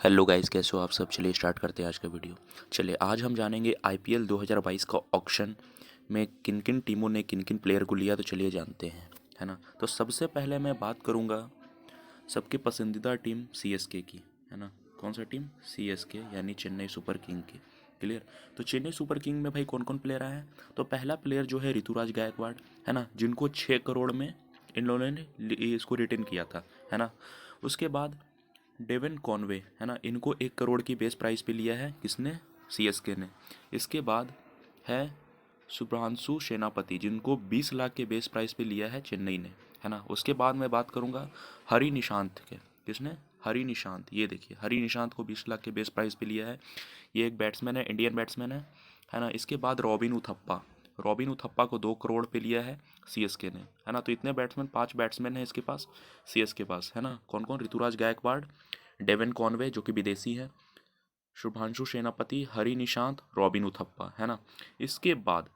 Hello guys, कैसे हो आप सब। चलिए स्टार्ट करते हैं आज का वीडियो। चलिए आज हम जानेंगे आईपीएल 2022 का ऑक्शन में किन किन टीमों ने किन किन प्लेयर को लिया। तो चलिए जानते हैं, है ना। तो सबसे पहले मैं बात करूंगा सबकी पसंदीदा टीम सीएसके की, है ना। कौन सा टीम? सीएसके यानी चेन्नई सुपर किंग की। क्लियर। तो चेन्नई सुपर किंग में भाई कौन कौन प्लेयर आए हैं? तो पहला प्लेयर जो है ऋतुराज गायकवाड़, है ना, जिनको 6 करोड़ में इन लोगों ने इसको रिटेन किया था, है ना। उसके बाद डेवन कॉनवे, है ना, इनको 1 करोड़ की बेस प्राइस पे लिया है। किसने? सीएसके ने। इसके बाद है शुभ्रांशु सेनापति, जिनको 20 लाख के बेस प्राइस पे लिया है चेन्नई ने, है ना। उसके बाद मैं बात करूंगा हरी निशांत के। किसने? हरी निशांत। ये देखिए, हरी निशांत को 20 लाख के बेस प्राइस पे लिया है। ये एक बैट्समैन है, इंडियन बैट्समैन है ना। इसके बाद रॉबिन उथप्पा, रॉबिन उथप्पा को 2 करोड़ पे लिया है सीएसके ने, है ना। तो इतने बैट्समैन, 5 बैट्समैन है इसके पास, सीएसके पास, है ना। कौन कौन? ऋतुराज गायकवाड़, डेवन कॉनवे जो कि विदेशी है, शुभांशु सेनापति, हरी निशांत, रॉबिन उथप्पा, है ना। इसके बाद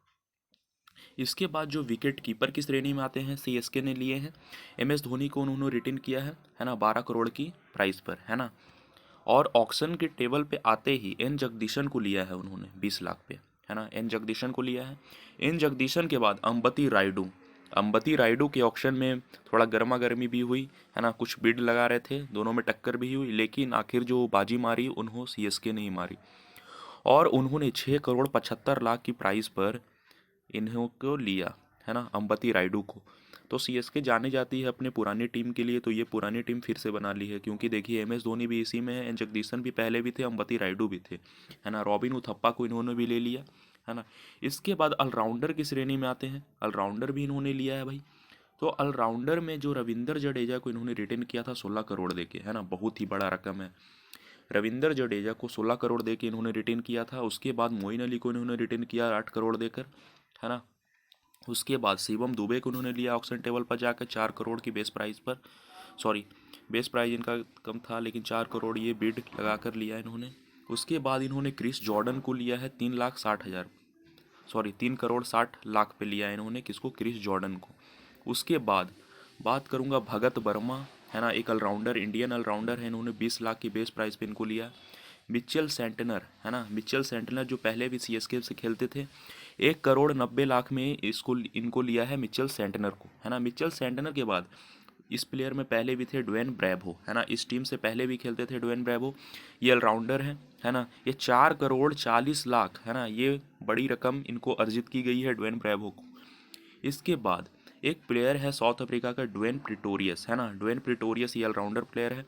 इसके बाद जो विकेट कीपर की श्रेणी में आते हैं सीएसके ने लिए हैं एम एस धोनी को उन्होंने रिटेन किया है ना, 12 करोड़ की प्राइस पर, है ना। और ऑक्शन के टेबल पे आते ही एन जगदीशन को लिया है उन्होंने 20 लाख पे, है ना। एन जगदीशन को लिया है। एन जगदीशन के बाद अंबती रायडू, अंबती रायडू के ऑक्शन में थोड़ा गर्मा गर्मी भी हुई, है ना। कुछ बिड लगा रहे थे, दोनों में टक्कर भी हुई, लेकिन आखिर जो बाजी मारी उन्होंने सीएसके नहीं मारी, और उन्होंने 6 करोड़ 75 लाख की प्राइस पर इन्हों को लिया, है ना, अंबती रायडू को। तो सीएसके जाने जाती है अपने पुरानी टीम के लिए, तो ये पुरानी टीम फिर से बना ली है, क्योंकि देखिए एम एस धोनी भी इसी में है, एन जगदीशन भी पहले भी थे, अंबती रायडू भी थे, है ना। रॉबिन उथप्पा को इन्होंने भी ले लिया, है ना। इसके बाद ऑलराउंडर की श्रेणी में आते हैं, ऑलराउंडर भी इन्होंने लिया है भाई। तो ऑलराउंडर में जो रविंदर जडेजा को इन्होंने रिटेन किया था 16 करोड़ देके, है ना, बहुत ही बड़ा रकम है। रविंदर जडेजा को 16 करोड़ दे के इन्होंने रिटेन किया था। उसके बाद मोइन अली को इन्होंने रिटेन किया 8 करोड़ देकर, है ना। उसके बाद शिवम दुबे को उन्होंने लिया ऑक्शन टेबल पर जाकर 4 करोड़ की बेस प्राइस पर। सॉरी, बेस प्राइस इनका कम था, लेकिन 4 करोड़ ये बिड लगा कर लिया इन्होंने। उसके बाद इन्होंने क्रिस जॉर्डन को लिया है 3,60,000, सॉरी 3 करोड़ 60 लाख पे लिया है इन्होंने। किसको? क्रिस जॉर्डन को। उसके बाद बात करूंगा भगत वर्मा, है ना, एक ऑलराउंडर, इंडियन ऑलराउंडर है, इन्होंने 20 लाख की बेस प्राइस पे इनको लिया। मिचेल सेंटनर, है ना, मिचेल सेंटनर जो पहले भी सीएसके से खेलते थे, 1 करोड़ 90 लाख में इसको इनको लिया है मिचेल सेंटनर को, है ना। मिचेल सेंटनर के बाद इस प्लेयर में पहले भी थे ड्वेन ब्रेवो, है ना, इस टीम से पहले भी खेलते थे ड्वेन ब्रेवो। ये ऑलराउंडर है ना। ये 4 करोड़ 40 लाख, है ना, ये बड़ी रकम इनको अर्जित की गई है ड्वेन ब्रेवो को। इसके बाद एक प्लेयर है साउथ अफ्रीका का, ड्वेन प्रिटोरियस, है ना। ड्वेन प्रिटोरियस ये ऑलराउंडर प्लेयर है।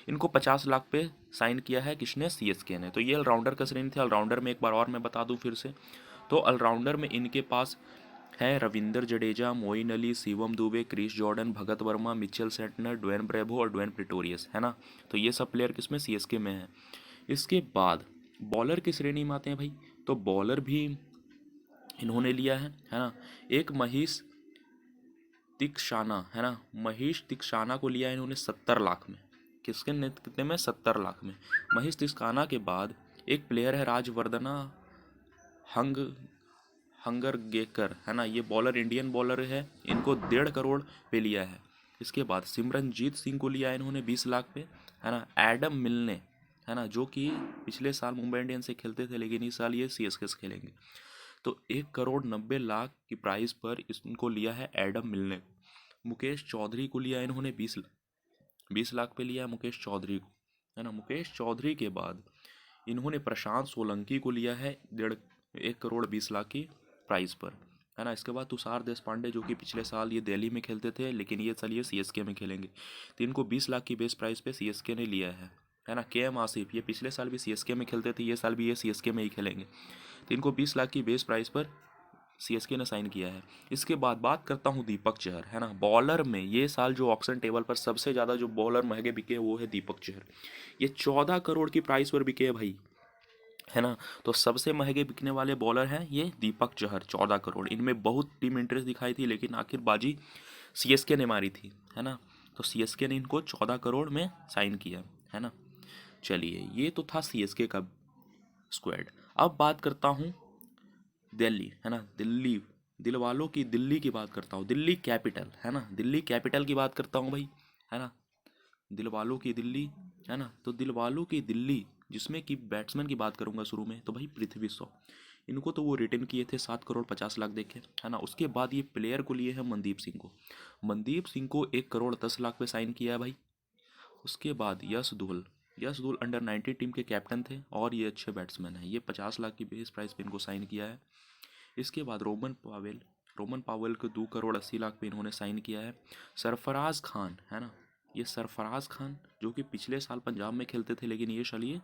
इनको 50 लाख पे साइन किया है किसने? सीएसके ने। तो ये ऑलराउंडर का श्रेणी थे। ऑलराउंडर में एक बार और मैं बता दूं फिर से, तो ऑलराउंडर में इनके पास है Ravindra Jadeja, Moeen Ali, Shivam Dube, Chris Jordan, Bhagat Varma, Mitchell Santner, Dwayne Bravo और ड्वेन प्रिटोरियस, है ना। तो ये सब प्लेयर किसमें? सीएसके में है। इसके बाद बॉलर की श्रेणी में आते हैं भाई। तो बॉलर भी इन्होंने लिया है ना। एक महीश तिक्षाना, है ना, महेश तिक्षाना को लिया है इन्होंने 70 लाख में। कितने में? 70 लाख में। महेश तिक्षाना के बाद एक प्लेयर है राजवर्धना हंग हंगरगेकर, है ना, ये बॉलर, इंडियन बॉलर है, इनको 1.5 करोड़ पे लिया है। इसके बाद सिमरनजीत सिंह को लिया है इन्होंने 20 लाख पे, है ना। एडम मिलने, है ना, जो कि पिछले साल मुंबई इंडियंस से खेलते थे, लेकिन इस साल ये सीएसके से खेलेंगे। तो 1 करोड़ 90 लाख की प्राइस पर इनको लिया है एडम मिलने। मुकेश चौधरी को लिया इन्होंने 20 लाख पे लिया है मुकेश चौधरी को, है ना। मुकेश चौधरी के बाद इन्होंने प्रशांत सोलंकी को लिया है 1 करोड़ 20 लाख की प्राइस पर, है ना। इसके बाद तुषार देशपांडे, जो कि पिछले साल ये दिल्ली में खेलते थे, लेकिन ये साल ये सीएसके में खेलेंगे, तो इनको 20 लाख की बेस प्राइस पे सीएसके ने लिया है ना। के एम आसिफ, ये पिछले साल भी सीएसके में खेलते थे, ये साल भी ये सीएसके में ही खेलेंगे, तो इनको 20 लाख की बेस प्राइस पर सीएसके ने साइन किया है। इसके बाद बात करता हूँ दीपक चहर, है ना। बॉलर में ये साल जो ऑक्शन टेबल पर सबसे ज़्यादा जो बॉलर महंगे बिके वो है दीपक चहर। ये 14 करोड़ की प्राइस पर बिके भाई, है ना। तो सबसे महंगे बिकने वाले बॉलर हैं ये दीपक चहर, 14 करोड़। इनमें बहुत टीम इंटरेस्ट दिखाई थी, लेकिन आखिर बाजी सीएसके ने मारी थी, है ना। तो सीएसके ने इनको 14 करोड़ में साइन किया, है ना। चलिए, ये तो था सीएसके का स्क्वाड। अब बात करता हूँ दिल्ली, है ना, दिल्ली, दिल वालों की दिल्ली की बात करता हूँ, दिल्ली कैपिटल, है ना, दिल्ली कैपिटल की बात करता हूँ भाई, है ना। दिल वालों की दिल्ली, है ना। तो दिलवालों की दिल्ली, जिसमें कि बैट्समैन की बात करूंगा शुरू में, तो भाई पृथ्वी शॉ, इनको तो वो रिटर्न किए थे 7 करोड़ 50 लाख देखे, है ना। उसके बाद ये प्लेयर को लिए हैं मनदीप सिंह को, मनदीप सिंह को 1 करोड़ 10 लाख पे साइन किया है भाई। उसके बाद यश धुल अंडर 19 टीम के कैप्टन थे और ये अच्छे बैट्समैन हैं, ये 50 लाख की बेस प्राइस पे इनको साइन किया है। इसके बाद रोमन पावेल को 2 करोड़ 80 लाख पे इन्होंने साइन किया है। सरफराज खान, है ना, ये सरफराज खान जो कि पिछले साल पंजाब में खेलते थे, लेकिन ये साल ये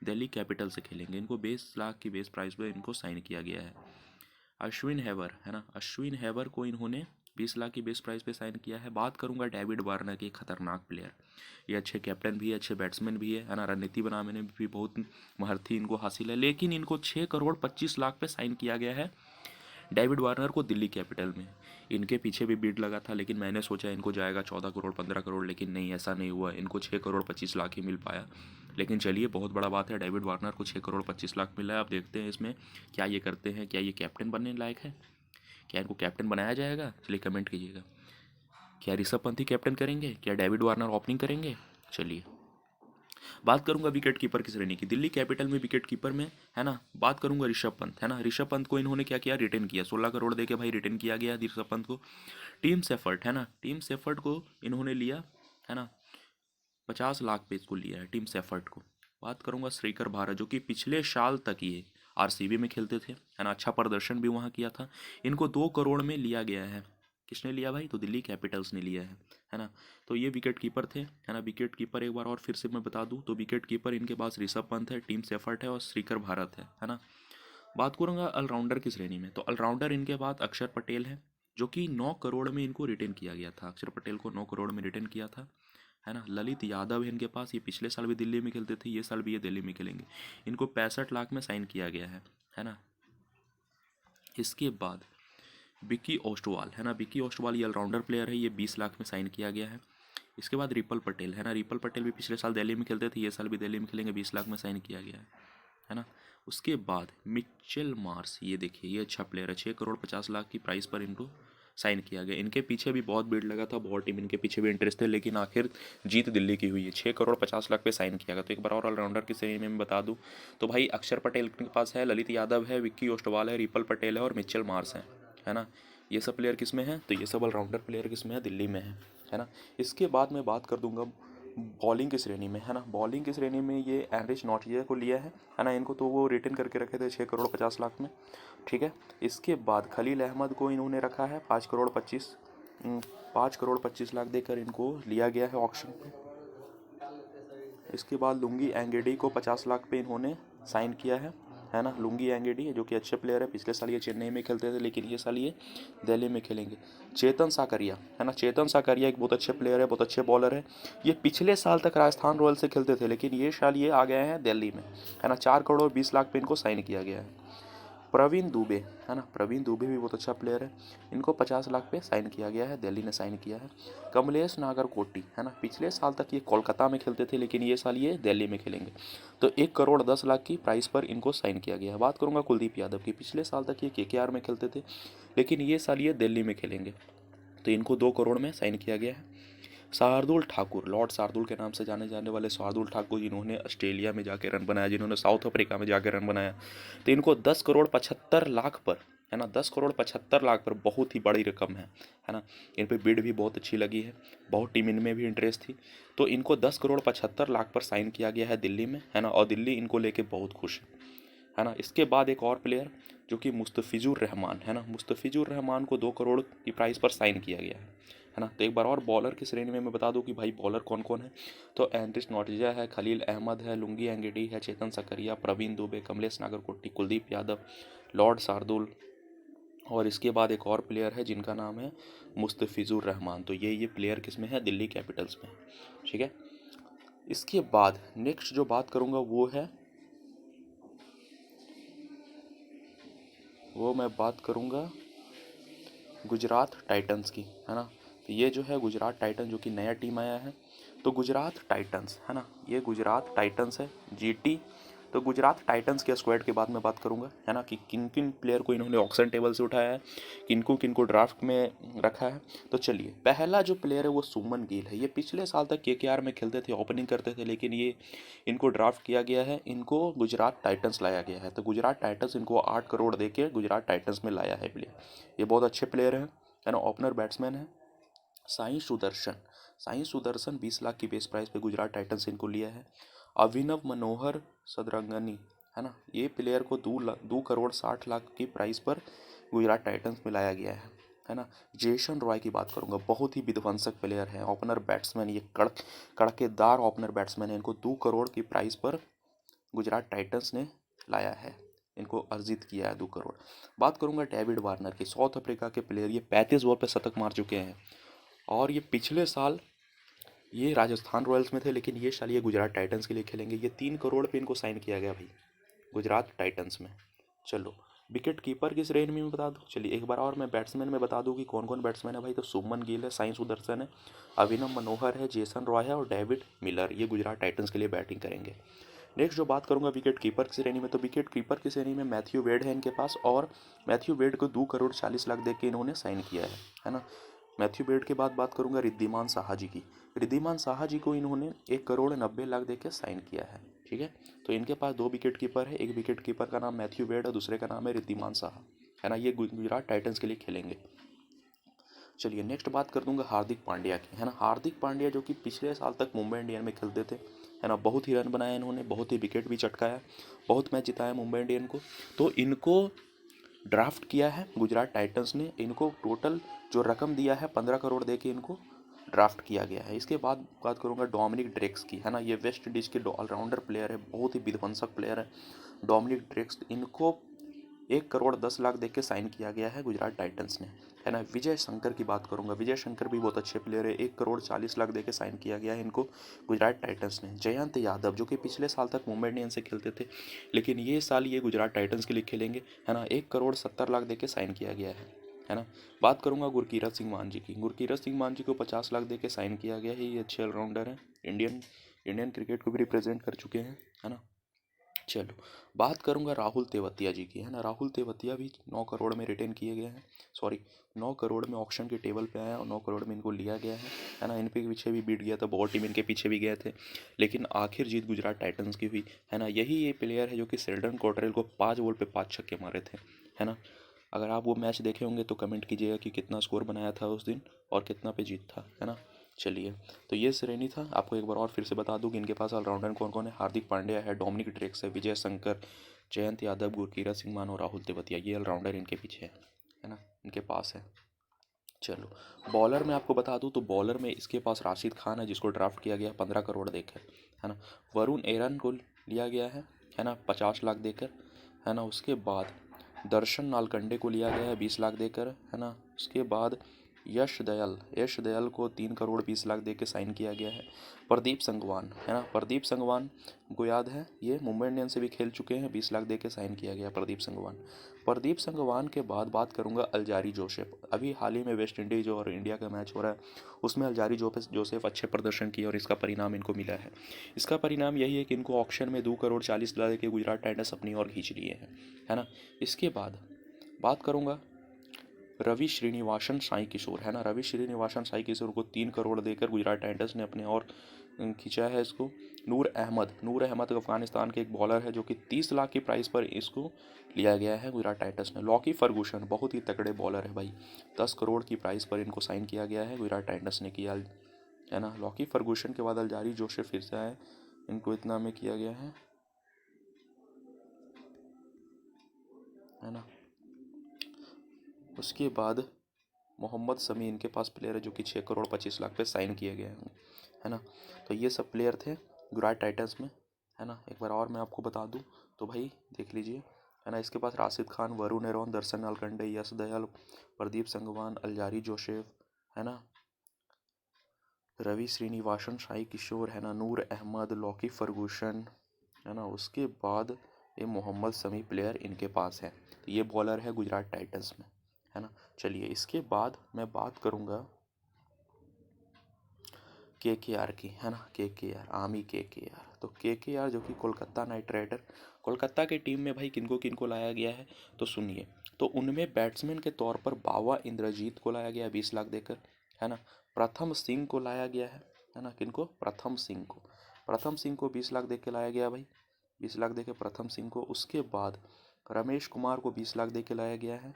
दिल्ली कैपिटल से खेलेंगे, इनको 20 लाख की बेस प्राइस पे इनको साइन किया गया है। अश्विन हैबर, है ना, अश्विन हैबर को इन्होंने 20 लाख की बेस प्राइस पे साइन किया है। बात करूंगा डेविड वार्नर की, खतरनाक प्लेयर, ये अच्छे कैप्टन भी है, अच्छे बैट्समैन भी है ना, रणनीति बनाने में भी बहुत महारथी इनको हासिल है, लेकिन इनको 6 करोड़ 25 लाख पे साइन किया गया है डेविड वार्नर को दिल्ली कैपिटल में। इनके पीछे भी बीड लगा था, लेकिन मैंने सोचा इनको जाएगा 14 करोड़ 15 करोड़, लेकिन नहीं, ऐसा नहीं हुआ, इनको 6 करोड़ 25 लाख ही मिल पाया। लेकिन चलिए, बहुत बड़ा बात है, डेविड वार्नर को 6 करोड़ 25 लाख मिला है। अब देखते हैं इसमें क्या ये करते हैं, क्या ये कैप्टन बनने लायक है, क्या इनको कैप्टन बनाया जाएगा। चलिए कमेंट कीजिएगा, क्या ऋषभ पंत ही कैप्टन करेंगे, क्या डेविड वार्नर ओपनिंग करेंगे। चलिए, बात करूंगा विकेट कीपर की श्रेणी की, दिल्ली कैपिटल में विकेट कीपर में, है ना, बात करूंगा ऋषभ पंत, है ना। ऋषभ पंत को इन्होंने क्या किया, रिटर्न किया, 16 करोड़ देके भाई रिटर्न किया गया ऋषभ पंत को। टीम सेफर्ट, है ना, टीम सेफर्ट को इन्होंने लिया, है ना, 50 लाख पे इसको लिया है टीम सेफर्ट को। बात करूंगा श्रीकर भारत, जो कि पिछले साल तक ये आरसीबी में खेलते थे, है ना, अच्छा प्रदर्शन भी वहाँ किया था, इनको 2 करोड़ में लिया गया है। किसने लिया भाई, तो दिल्ली कैपिटल्स ने लिया है ना। तो ये विकेट कीपर थे, है ना। विकेट कीपर एक बार और फिर से मैं बता दूं, तो विकेट कीपर इनके पास ऋषभ पंत है, टीम सेफर्ट है और श्रीकर भारत है ना। बात करूंगा ऑलराउंडर की श्रेणी में, तो ऑलराउंडर इनके पास अक्षर पटेल है, जो कि 9 करोड़ में इनको रिटर्न किया गया था, अक्षर पटेल को 9 करोड़ में रिटर्न किया था, है ना। ललित यादव है इनके पास, ये पिछले साल भी दिल्ली में खेलते थे, ये साल भी ये दिल्ली में खेलेंगे, इनको 65 लाख में साइन किया गया है ना। इसके बाद विक्की ओस्टवाल, है ना, विक्की ओस्टवाल ये ऑलराउंडर प्लेयर है, ये 20 लाख में साइन किया गया है। इसके बाद रिपल पटेल, है ना, रिपल पटेल भी पिछले साल दिल्ली में खेलते थे, ये साल भी दिल्ली में खेलेंगे, 20 लाख में साइन किया गया है ना। उसके बाद मिचेल मार्स, ये देखिए, ये अच्छा प्लेयर है, 6 करोड़ 50 लाख की प्राइस पर इनको साइन किया गया। इनके पीछे भी बहुत भीड़ लगा था, बहुत टीम इनके पीछे भी इंटरेस्ट थे, लेकिन आखिर जीत दिल्ली की हुई है, 6 करोड़ 50 लाख पे साइन किया गया। तो एक बार और ऑलराउंडर की श्रेणी में मैं बता दूं, तो भाई अक्षर पटेल के पास है, ललित यादव है, विक्की ओस्टवाल है, रिपल पटेल है और मिचेल मार्स है ना। ये सब प्लेयर किस में है, तो ये सब ऑलराउंडर प्लेयर किस में है, दिल्ली में है ना। इसके बाद मैं बात कर दूंगा बॉलिंग की श्रेणी में, है ना। बॉलिंग की श्रेणी में ये एनरिच नॉटिया को लिया है ना, इनको तो वो रिटर्न करके रखे थे 6 करोड़ 50 लाख में, ठीक है। इसके बाद खलील अहमद को इन्होंने रखा है 5 करोड़ 25 लाख देकर इनको लिया गया है ऑक्शन पे। इसके बाद लुंगी एंगेडी को 50 लाख पे इन्होंने साइन किया है ना। लुंगी एंगेडी जो कि अच्छे प्लेयर है, पिछले साल ये चेन्नई में खेलते थे, लेकिन ये साल ये दिल्ली में खेलेंगे। चेतन साकरिया, है ना, चेतन साकरिया एक बहुत अच्छे प्लेयर है, बहुत अच्छे बॉलर है, ये पिछले साल तक राजस्थान रॉयल्स से खेलते थे, लेकिन ये साल ये आ गए हैं दिल्ली में, है ना। 4 करोड़ 20 लाख पे इनको साइन किया गया है। प्रवीण दुबे, है ना, प्रवीण दुबे भी बहुत अच्छा प्लेयर है, इनको 50 लाख पे साइन किया गया है, दिल्ली ने साइन किया है। कमलेश नागरकोटी, है ना, पिछले साल तक ये कोलकाता में खेलते थे, लेकिन ये साल ये दिल्ली में खेलेंगे, तो 1 करोड़ 10 लाख की प्राइस पर इनको साइन किया गया है। बात करूंगा कुलदीप यादव की, पिछले साल तक ये केकेआर में खेलते थे, लेकिन ये साल ये दिल्ली में खेलेंगे, तो इनको 2 करोड़ में साइन किया गया है। शार्दुल ठाकुर, लॉर्ड शार्दुल के नाम से जाने जाने वाले शार्दुल ठाकुर, जिन्होंने ऑस्ट्रेलिया में जाके रन बनाया, जिन्होंने साउथ अफ्रीका में जाके रन बनाया, तो इनको 10 करोड़ 75 लाख पर, है ना, 10 करोड़ 75 लाख पर, बहुत ही बड़ी रकम है ना। इन पर बिड भी बहुत अच्छी लगी है, बहुत टीम इनमें भी इंटरेस्ट थी, तो इनको 10 करोड़ 75 लाख पर साइन किया गया है दिल्ली में, है ना, और दिल्ली इनको लेके बहुत खुश है ना। इसके बाद एक और प्लेयर जो कि मुस्तफिजुर रहमान, है ना, मुस्तफिजुर रहमान को 2 करोड़ की प्राइस पर साइन किया गया है ना। तो एक बार और बॉलर की श्रेणी में मैं बता दूं कि भाई बॉलर कौन कौन है, तो एंड्रिस नोटिया है, खलील अहमद है, लुंगी एंगेडी है, चेतन सकरिया, प्रवीण दुबे, कमलेश नागरकोटी, कुलदीप यादव, लॉर्ड शार्दुल, और इसके बाद एक और प्लेयर है जिनका नाम है मुस्तफिजुर रहमान। तो ये प्लेयर किस में है, दिल्ली कैपिटल्स में, ठीक है। इसके बाद नेक्स्ट जो बात करूँगा वो मैं बात करूँगा गुजरात टाइटंस की, है ना। तो ये जो है गुजरात टाइटन, जो कि नया टीम आया है, तो गुजरात टाइटंस, है ना, ये गुजरात टाइटंस है, GT तो गुजरात टाइटंस के स्क्वाड के बाद मैं बात करूंगा, है ना, कि किन किन प्लेयर को इन्होंने ऑक्शन टेबल से उठाया है, किनको किनको ड्राफ्ट में रखा है। तो चलिए, पहला जो प्लेयर है वो सुमन गिल है। ये पिछले साल तक केकेआर में खेलते थे, ओपनिंग करते थे, लेकिन ये इनको ड्राफ्ट किया गया है, इनको गुजरात टाइटंस लाया गया है। तो गुजरात टाइटंस इनको 8 करोड़ दे के गुजरात टाइटंस में लाया है प्लेयर। ये बहुत अच्छे प्लेयर हैं, है ना, ओपनर बैट्समैन है। साई सुदर्शन, साई सुदर्शन 20 लाख की बेस प्राइस पे गुजरात टाइटंस इनको लिया है। अभिनव मनोहर सदरंगनी, है ना, ये प्लेयर को 2 करोड़ 60 लाख की प्राइस पर गुजरात टाइटंस में लाया गया है ना। जेसन रॉय की बात करूंगा, बहुत ही विध्वंसक प्लेयर है, ओपनर बैट्समैन, ये कड़केदार ओपनर बैट्समैन है। इनको 2 करोड़ की प्राइस पर गुजरात टाइटंस ने लाया है, इनको अर्जित किया है 2 करोड़। बात करूंगा डेविड वार्नर की, साउथ अफ्रीका के प्लेयर, ये 35 ओवर पे शतक मार चुके हैं और ये पिछले साल ये राजस्थान रॉयल्स में थे, लेकिन ये साल ये गुजरात टाइटंस के लिए खेलेंगे। ये 3 करोड़ पे इनको साइन किया गया भाई गुजरात टाइटंस में। चलो, विकेट कीपर किस रेंज में बता दूँ, चलिए एक बार और मैं बैट्समैन में बता दूँ कि कौन कौन बैट्समैन है भाई। तो सुमन गिल है, साई सुदर्शन है, अभिनव मनोहर है, जेसन रॉय है और डेविड मिलर, ये गुजरात टाइटंस के लिए बैटिंग करेंगे। नेक्स्ट जो बात करूंगा विकेट कीपर की श्रेणी में, तो विकेट कीपर की श्रेणी में मैथ्यू वेड है इनके पास, और मैथ्यू वेड को 2 करोड़ 40 लाख दे के इन्होंने साइन किया है ना। मैथ्यू वेड के बाद बात करूंगा रिद्धिमान साहा जी की। रिद्धिमान साहा जी को इन्होंने 1 करोड़ 90 लाख दे के साइन किया है, ठीक है। तो इनके पास 2 विकेट कीपर है, एक विकेट कीपर का नाम मैथ्यू वेड और दूसरे का नाम है रिद्धिमान साहा, है ना। ये गुजरात टाइटंस के लिए खेलेंगे। चलिए नेक्स्ट बात कर दूंगा हार्दिक पांड्या की, है ना। हार्दिक पांड्या जो कि पिछले साल तक मुंबई इंडियन में खेलते थे, है ना, बहुत ही रन बनाए इन्होंने, बहुत ही विकेट भी चटकाया, बहुत मैच जिताया मुंबई इंडियन को। तो इनको ड्राफ्ट किया है गुजरात टाइटंस ने, इनको टोटल जो रकम दिया है 15 करोड़ दे के इनको ड्राफ्ट किया गया है। इसके बाद बात करूंगा डोमिनिक ड्रेक्स की, है ना। ये वेस्ट इंडीज़ के ऑलराउंडर प्लेयर है, बहुत ही विध्वंसक प्लेयर है डोमिनिक ड्रेक्स। इनको 1 करोड़ 10 लाख दे के साइन किया गया है गुजरात टाइटंस ने, है ना। विजय शंकर की बात करूंगा, विजय शंकर भी बहुत अच्छे प्लेयर है, 1 करोड़ 40 लाख दे के साइन किया गया है इनको गुजरात टाइटंस ने। जयंत यादव जो कि पिछले साल तक मुंबई इंडियंस से खेलते थे, लेकिन ये साल ये गुजरात टाइटंस के लिए खेलेंगे, है ना। 1 करोड़ 70 लाख दे के साइन किया गया है ना। बात करूंगा गुरकीरत सिंह मान जी की। गुरकीरत सिंह मान जी को 50 लाख दे के साइन किया गया है। ये अच्छे ऑलराउंडर हैं, इंडियन क्रिकेट को भी रिप्रेजेंट कर चुके हैं, है ना। चलो, बात करूंगा राहुल तेवतिया जी की, है ना। राहुल तेवतिया भी 9 करोड़ में रिटेन किए गए हैं, सॉरी 9 करोड़ में ऑक्शन के टेबल पे आया और 9 करोड़ में इनको लिया गया है ना। इनके पीछे भी बीट गया था, बहुत टीम इनके पीछे भी गए थे, लेकिन आखिर जीत गुजरात टाइटंस की हुई, है ना। यही ये प्लेयर है जो कि शेल्डन कॉटरेल को 5 बॉल पे 5 छक्के मारे थे, है ना। अगर आप वो मैच देखे होंगे तो कमेंट कीजिएगा कि कितना स्कोर बनाया था उस दिन और कितना पे जीत था, है ना। चलिए, तो ये श्रेणी था। आपको एक बार और फिर से बता दूं कि इनके पास ऑलराउंडर कौन कौन है। हार्दिक पांड्या है, डोमिनिक ड्रेक्स है, विजय शंकर, जयंत यादव, गुरकीरत सिंह मान और राहुल तेवतिया, ये ऑलराउंडर इनके पीछे है ना, इनके पास है। चलो, बॉलर में आपको बता दूं तो बॉलर में इसके पास राशिद खान है, जिसको ड्राफ्ट किया गया 15 करोड़ देकर, है ना। वरुण एरन को लिया गया है ना, 50 लाख देकर, है ना। उसके बाद दर्शन नालकंडे को लिया गया है 20 लाख देकर, है ना। उसके बाद यश दयाल को 3 करोड़ 20 लाख दे के साइन किया गया है। प्रदीप संगवान, है ना, प्रदीप संगवान को याद है, ये मुंबई इंडियंस से भी खेल चुके हैं, 20 लाख दे के साइन किया गया प्रदीप संगवान। प्रदीप संगवान के बाद बात करूंगा अलजारी जोसेफ। अभी हाल ही में वेस्ट इंडीज और इंडिया का मैच हो रहा है, उसमें अलजारी जोसेफ अच्छे प्रदर्शन किए और इसका परिणाम इनको मिला है। इसका परिणाम यही है कि इनको ऑक्शन में 2 करोड़ 40 लाख दे के गुजरात टाइटंस अपनी ओर खींच लिए हैं, है ना। इसके बाद बात करूंगा रवि श्रीनिवासन साई किशोर, है ना। रवि श्रीनिवासन साई किशोर को 3 करोड़ देकर गुजरात टाइटंस ने अपने और खींचा है इसको। नूर अहमद अफगानिस्तान के एक बॉलर है जो कि 30 लाख की प्राइस पर इसको लिया गया है गुजरात टाइटंस ने। लॉकी फर्गूसन बहुत ही तगड़े बॉलर है भाई, 10 करोड़ की प्राइस पर इनको साइन किया गया है, गुजरात टाइटंस ने किया, है ना। लॉकी फर्गूसन के बाद अलजारी जोसेफ फिर से आए, इनको इतना में किया गया है ना। उसके बाद मोहम्मद शमी इनके पास प्लेयर है जो कि 6 करोड़ 25 लाख पे साइन किए गए हैं, है ना। तो ये सब प्लेयर थे गुजरात टाइटंस में, है ना। एक बार और मैं आपको बता दूं तो भाई देख लीजिए, है ना। इसके पास राशिद खान, वरुण एरोन, दर्शन नालकंडे, यश दयाल, प्रदीप संगवान, अलजारी जोसेफ, है ना, रवि श्रीनिवासन, साई किशोर, है ना, नूर अहमद, लॉकी फर्गूसन, है ना। उसके बाद ये मोहम्मद शमी प्लेयर इनके पास है। तो ये बॉलर है गुजरात टाइटंस में, है ना। चलिए, इसके बाद मैं बात करूंगा केकेआर की, है ना, केकेआर, आर्मी केकेआर। तो केकेआर जो कि कोलकाता नाइट राइडर, कोलकाता की टीम में भाई किनको किनको लाया गया है तो सुनिए। तो उनमें बैट्समैन के तौर पर बावा इंद्रजीत को लाया गया है 20 लाख देकर, है ना। प्रथम सिंह को लाया गया है ना, किनको, प्रथम सिंह को, प्रथम सिंह को 20 लाख दे के लाया गया भाई, 20 लाख दे के प्रथम सिंह को। उसके बाद रमेश कुमार को 20 लाख दे के लाया गया है।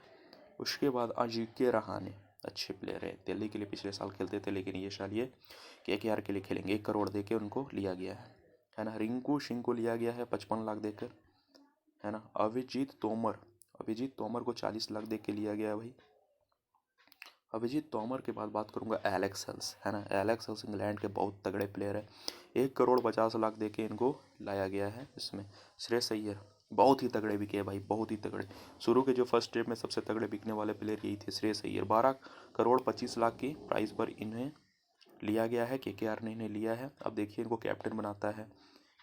उसके बाद अजिंक्य रहाणे, अच्छे प्लेयर है, दिल्ली के लिए पिछले साल खेलते थे, लेकिन ये साल ये केकेआर के लिए खेलेंगे, 1 करोड़ दे के उनको लिया गया है ना। रिंकू सिंह को लिया गया है 55 लाख देकर, है ना। अभिजीत तोमर, अभिजीत तोमर को 40 लाख दे के लिया गया है भाई। अभिजीत तोमर के बाद बात करूंगा एलेक्स हेल्स, है ना। एलेक्स हेल्स इंग्लैंड के बहुत तगड़े प्लेयर है, 1 करोड़ 50 लाख दे के इनको लाया गया है। इसमें श्रेयस अय्यर बहुत ही तगड़े बिके भाई, बहुत ही तगड़े। शुरू के जो फर्स्ट स्टेप में सबसे तगड़े बिकने वाले प्लेयर यही थे, श्रेयस अय्यर। 12 करोड़ 25 लाख की प्राइस पर इन्हें लिया गया है, केकेआर ने इन्हें लिया है। अब देखिए इनको कैप्टन बनाता है,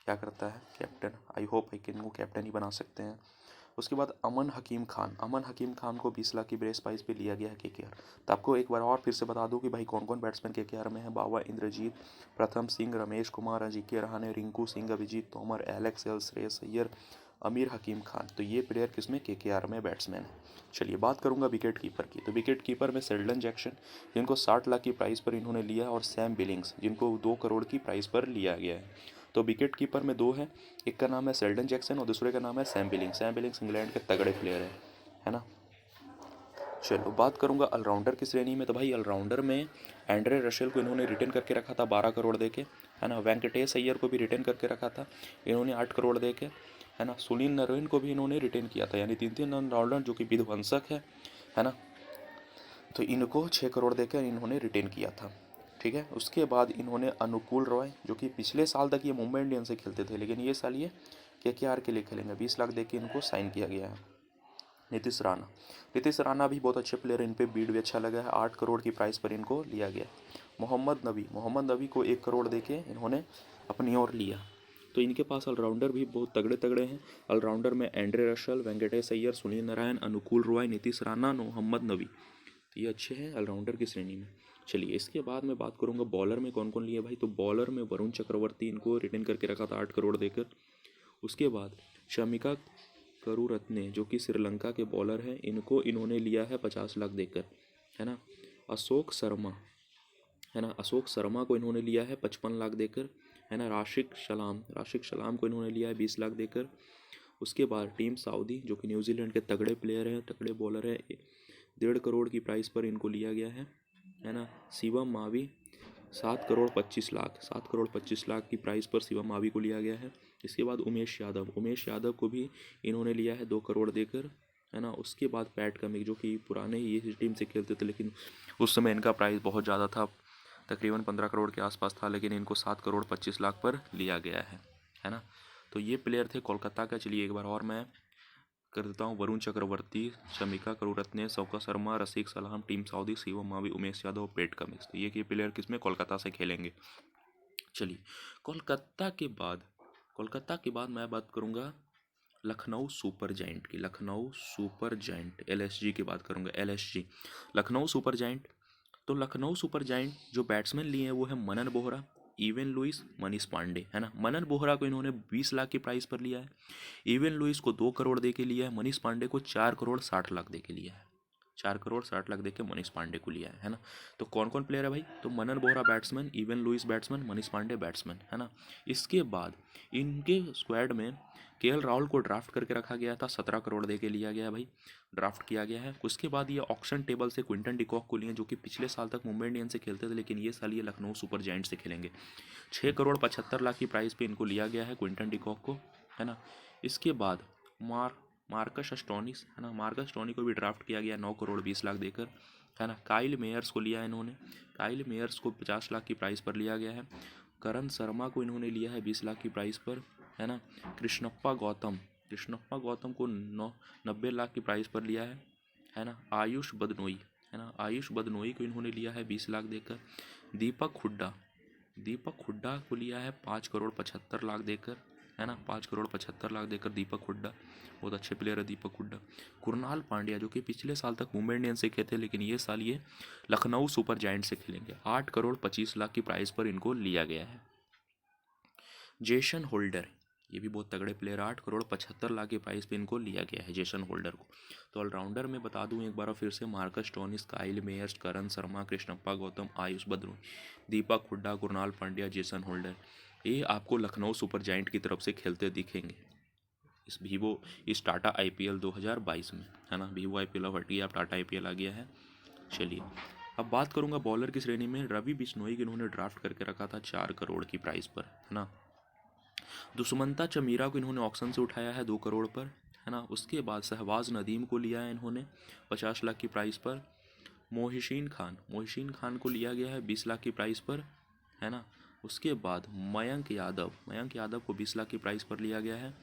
क्या करता है कैप्टन, आई होप कि इनको कैप्टन ही बना सकते हैं। उसके बाद अमन हकीम खान, अमन हकीम खान को 20 लाख की ब्रेस प्राइस पे लिया गया है केकेआर। तो आपको एक बार और फिर से बता दूं कि भाई कौन कौन बैट्समैन केकेआर में है। बावा इंद्रजीत, प्रथम सिंह, रमेश कुमार, अजिंक्य रहाणे, रिंकू सिंह, अभिजीत तोमर, एलेक्स हेल्स, श्रेयस अय्यर, अमीर हकीम खान। तो ये प्लेयर किसमें, केकेआर में बैट्समैन है। चलिए बात करूंगा विकेट कीपर की। तो विकेट कीपर में शेल्डन जैक्सन, जिनको 60 लाख की प्राइस पर इन्होंने लिया, और सैम बिलिंग्स, जिनको 2 करोड़ की प्राइस पर लिया गया है। तो विकेट कीपर में 2 है, एक का नाम है शेल्डन जैक्सन और दूसरे का नाम है Sam Billings. Sam Billings England के तगड़े प्लेयर है ना। चलो बात करूंगा ऑलराउंडर की श्रेणी में। तो भाई ऑलराउंडर में एंड्रे रसेल को इन्होंने रिटेन करके रखा था 12 करोड़ दे के, है ना। वेंकटेश अय्यर को भी रिटेन करके रखा था इन्होंने 8 करोड़ दे के, है ना। सुनील नारायण को भी इन्होंने रिटेन किया था, यानी 3 ऑलराउंडर जो कि विध्वंसक है ना। तो इनको 6 करोड़ देकर इन्होंने रिटेन किया था, ठीक है। उसके बाद इन्होंने अनुकूल रॉय, जो कि पिछले साल तक ये मुंबई इंडियंस से खेलते थे, लेकिन ये साल ये केकेआर के लिए खेलेंगे, 20 लाख देके इनको साइन किया गया है। नीतीश राणा, नीतीश राणा भी बहुत अच्छे प्लेयर, इन पे बीड भी अच्छा लगा है, 8 करोड़ की प्राइस पर इनको लिया गया। मोहम्मद नबी, मोहम्मद नबी को 1 करोड़ देके इन्होंने अपनी ओर लिया। तो इनके पास ऑलराउंडर भी बहुत तगड़े तगड़े हैं। ऑलराउंडर में एंड्रे रसेल, वेंकटेश अय्यर, सुनील नारायण, अनुकूल रॉय, नीतीश राणा, मोहम्मद नबी। तो ये अच्छे हैं ऑलराउंडर की श्रेणी में। चलिए इसके बाद मैं बात करूंगा बॉलर में कौन कौन लिए भाई। तो बॉलर में वरुण चक्रवर्ती, इनको रिटेन करके रखा था 8 करोड़ देकर। उसके बाद शमिका करुरत्ने, जो कि श्रीलंका के बॉलर हैं, इनको इन्होंने लिया है 50 लाख देकर, है ना। अशोक शर्मा, है ना, अशोक शर्मा को इन्होंने लिया है 55 लाख देकर, है ना। राशिक सलाम, राशिक सलाम को इन्होंने लिया है 20 लाख देकर। उसके बाद टीम सऊदी, जो कि न्यूजीलैंड के तगड़े प्लेयर हैं, तगड़े बॉलर हैं, 1.5 करोड़ की प्राइस पर इनको लिया गया है ना। शिवम मावी 7 करोड़ 25 लाख, 7 करोड़ 25 लाख की प्राइस पर शिवम मावी को लिया गया है। इसके बाद उमेश यादव, उमेश यादव को भी इन्होंने लिया है 2 करोड़ देकर, है ना। उसके बाद पैट कमिंस, जो कि पुराने ही इस टीम से खेलते थे, लेकिन उस समय इनका प्राइस बहुत ज़्यादा था, तकरीबन 15 करोड़ के आसपास था, लेकिन इनको 7 करोड़ 25 लाख पर लिया गया है ना। तो ये प्लेयर थे कोलकाता का। चलिए एक बार और मैं कर देता हूँ। वरुण चक्रवर्ती, शमिका करुरत्ने, शौकत शर्मा, रसिक सलाम, team Saudi, Shivam Mavi, Umesh Yadav, PAT Cummins. तो ये प्लेयर किसमें, कोलकाता से खेलेंगे। चलिए कोलकाता के बाद मैं बात करूँगा लखनऊ सुपर जायंट की। लखनऊ सुपर जायंट, एलएसजी की बात करूँगा, एलएसजी लखनऊ सुपर जायंट। तो लखनऊ सुपर जायंट जो बैट्समैन लिए हैं वो है मनन बोहरा, इवन लुइस, मनीष पांडे, है ना। मनन बोहरा को इन्होंने 20 लाख की प्राइस पर लिया है, इवन लुइस को 2 करोड़ दे के लिया है, मनीष पांडे को 4 करोड़ 60 लाख दे के लिया है, 4 करोड़ 60 लाख दे के मनीष पांडे को लिया है ना। तो कौन कौन प्लेयर है भाई, तो Manan Vohra batsman, Evin Lewis batsman, Manish Pandey batsman, है ना। इसके बाद इनके स्क्वाड में केएल राहुल को ड्राफ्ट करके रखा गया था, 17 करोड़ दे के लिया गया भाई, ड्राफ्ट किया गया है। उसके बाद ये ऑक्शन टेबल से क्विंटन डिकॉक को लिए, जो कि पिछले साल तक मुंबई इंडियंस से खेलते थे, लेकिन ये साल ये लखनऊ सुपर जायंट से खेलेंगे। 6 करोड़ 75 लाख की प्राइस पे इनको लिया गया है, क्विंटन डिकॉक को, है ना। इसके बाद मार्कस स्टोनिस, है ना, मार्कस स्टोनी को भी ड्राफ्ट किया गया 9 करोड़ 20 लाख देकर, है ना। काइल मेयर्स को लिया इन्होंने, काइल मेयर्स को 50 लाख की प्राइस पर लिया गया है। करण शर्मा को इन्होंने लिया है 20 लाख की प्राइस पर, है ना। कृष्णप्पा गौतम को 90 लाख की प्राइस पर लिया है ना। आयुष बदनोई, है ना, आयुष बदनोई को इन्होंने लिया है 20 लाख देकर। दीपक हुड्डा को लिया है 5 करोड़ 75 लाख देकर, है ना, 5 करोड़ 75 लाख देकर दीपक हुड्डा, बहुत अच्छे प्लेयर है दीपक हुड्डा। कुरनाल पांड्या जो कि पिछले साल तक मुंबई इंडियंस से खेले थे, लेकिन ये साल ये लखनऊ सुपर जायंट से खेलेंगे। 8 करोड़ 25 लाख की प्राइस पर इनको लिया गया है। जेसन होल्डर, ये भी बहुत तगड़े प्लेयर, 8 करोड़ 75 लाख की प्राइस पे इनको लिया गया है जेसन होल्डर को। तो ऑलराउंडर में बता दूं एक बार फिर से, मार्कस स्टोनिस, काइल मेयर्स, करण शर्मा, कृष्णप्पा गौतम, आयुष बद्रू, दीपक हुड्डा, कुरनाल पांड्या, जेसन होल्डर, ये आपको लखनऊ सुपर जायंट की तरफ से खेलते दिखेंगे इस टाटा IPL 2022 में, है ना। वीवो IPL अब हटिए, अब टाटा IPL आ गया है। चलिए अब बात करूंगा बॉलर की श्रेणी में रवि बिश्नोई की इन्होंने ड्राफ्ट करके रखा था 4 करोड़ की प्राइस पर, है ना। दुष्मंता चमीरा को इन्होंने ऑक्शन से उठाया है 2 करोड़ पर, है ना। उसके बाद शहबाज नदीम को लिया है इन्होंने 50 लाख की प्राइस पर। मोहसिन खान को लिया गया है 20 लाख की प्राइस पर, है ना। उसके बाद मयंक यादव को 20 लाख की प्राइस पर लिया गया है।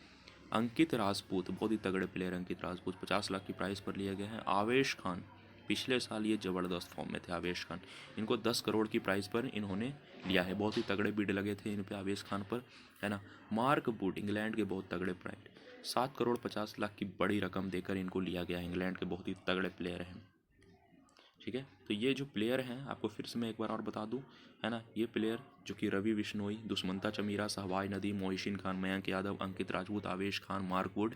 अंकित राजपूत, बहुत ही तगड़े प्लेयर अंकित राजपूत, 50 लाख की प्राइस पर लिया गया है। आवेश खान, पिछले साल ये ज़बरदस्त फॉर्म में थे आवेश खान, इनको 10 करोड़ की प्राइस पर इन्होंने लिया है। बहुत ही तगड़े बिड लगे थे इन पे आवेश खान पर, है ना। मार्क वुड, इंग्लैंड के बहुत तगड़े प्राइस, 7 करोड़ 50 लाख की बड़ी रकम देकर इनको लिया गया है। इंग्लैंड के बहुत ही तगड़े प्लेयर हैं, ठीक है। तो ये जो प्लेयर हैं आपको फिर से मैं एक बार और बता दूं, है ना। ये प्लेयर जो कि रवि बिश्नोई, दुष्मंता चमीरा, शहबाज नदीम, मोहसिन खान, मयंक यादव, अंकित राजपूत, आवेश खान, मार्क वुड,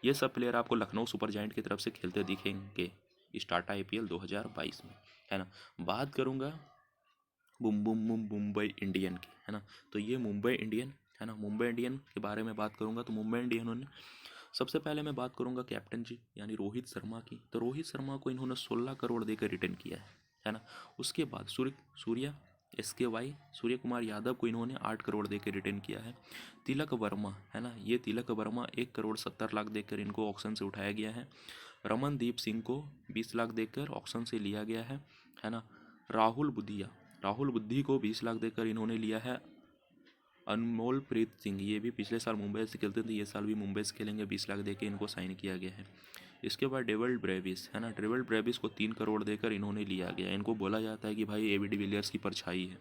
ये सब प्लेयर आपको लखनऊ सुपर जायंट की तरफ से खेलते दिखेंगे इस टाटा IPL 2022 में, है ना। बात करूँगा बुम बुम बुम मुंबई इंडियन की, है ना। तो ये मुंबई इंडियन, है ना, मुंबई इंडियन के बारे में बात करूँगा तो मुंबई इंडियनों ने सबसे पहले मैं बात करूंगा कैप्टन जी यानी रोहित शर्मा की। तो रोहित शर्मा को इन्होंने 16 करोड़ देकर रिटर्न किया है ना। उसके बाद सूर्य कुमार यादव को इन्होंने 8 करोड़ देकर रिटर्न किया है। तिलक वर्मा, है ना, ये तिलक वर्मा 1 करोड़ 70 लाख देकर इनको ऑक्शन से उठाया गया है। रमनदीप सिंह को 20 लाख देकर ऑक्शन से लिया गया है ना। राहुल बुद्धि को 20 लाख देकर इन्होंने लिया है। अनमोल प्रीत सिंह, ये भी पिछले साल मुंबई से खेलते थे, ये साल भी मुंबई से खेलेंगे, 20 लाख देके इनको साइन किया गया है। इसके बाद डेविड ब्रेविस, है ना, डेविड ब्रेविस को 3 करोड़ देकर इन्होंने लिया गया। इनको बोला जाता है कि भाई AB डिविलियर्स की परछाई है।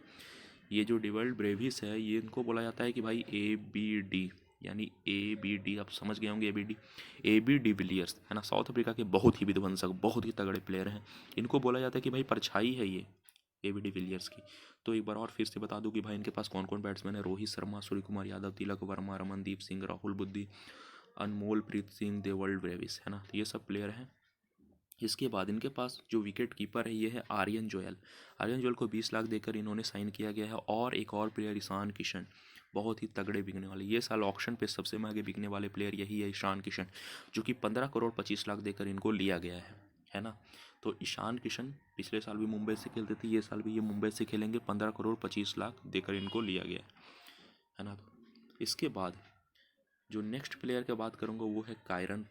ये जो डेविड ब्रेविस है, ये इनको बोला जाता है कि भाई ABD यानी ABD, आप समझ गए होंगे AB डिविलियर्स, है ना। साउथ अफ्रीका के बहुत ही विध्वंसक, बहुत ही तगड़े प्लेयर हैं। इनको बोला जाता है कि भाई परछाई है ये AB डिविलियर्स की। तो एक बार और फिर से बता दूं कि भाई इनके पास कौन कौन बैट्समैन है। रोहित शर्मा, सूर्य कुमार यादव, तिलक वर्मा, रमनदीप सिंह, राहुल बुद्धि, अनमोल प्रीत सिंह, देवल्ड ब्रेविस, है ना। तो ये सब प्लेयर हैं। इसके बाद इनके पास जो विकेट कीपर है ये है आर्यन जोयल को 20 लाख देकर इन्होंने साइन किया गया है। और एक और प्लेयर ईशान किशन, बहुत ही तगड़े बिकने वाले, ये साल ऑक्शन पे सबसे महंगे बिकने वाले प्लेयर यही है ईशान किशन, जो कि 15 करोड़ 25 लाख देकर इनको लिया गया है ना। तो ईशान किशन पिछले साल भी मुंबई से खेलते थे, ये साल भी ये मुंबई से खेलेंगे, 15 करोड़ 25 लाख देकर इनको लिया गया है ना। तो इसके बाद जो नेक्स्ट प्लेयर की बात करूँगा वो है कायरन